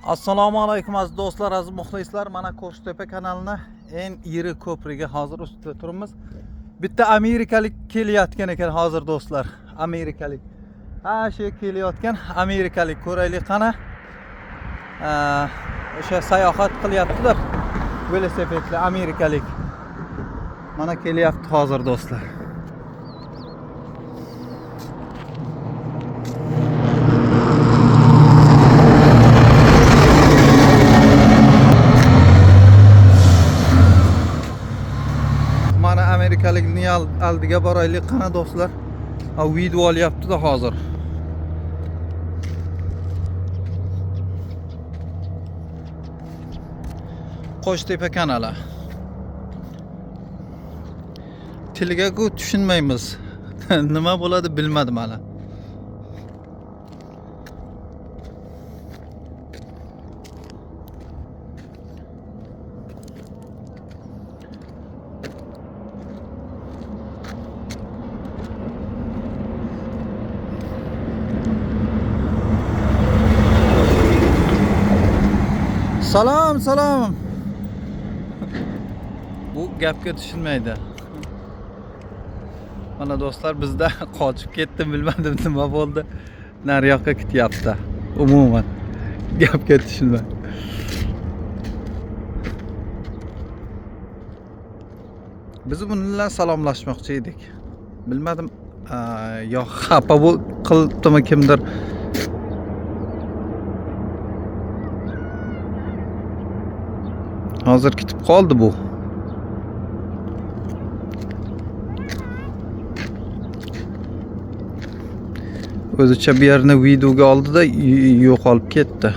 Assalomu alaykum aziz do'stlar, aziz muxlislar. Mana Qo'shtepa kanalini eng yiri ko'priga hozir ustida turibmiz. Bitta amerikalik kelayotgan ekan hozir do'stlar. Amerikalik. Shu kelayotgan amerikalik ko'raylik qana. O'sha sayohat qilyapti-da. Velosipedli amerikalik. Mana kelyapti hozir do'stlar. Mana amerikalikning aldiga boraylik qana do'stlar. Video olyapti-da hozir. Qo'shtepa kanali. Tiliga-ku tushunmaymiz. Nima bo'ladi bilmadim hali. Salom. Bu gapga tushunmaydi. Mana do'stlar, bizda qochib ketdim, bilmadim nima bo'ldi. Nariyoqqa ketyapti. Umuman gapga tushunmaydi. Biz buni bilan salomlashmoqchi edik. Bilmadim, yo xafa qilibdimi kimdir. Hozir ketib qoldi bu. O'zicha bir yerni videoga oldi-da yo'qolib ketdi.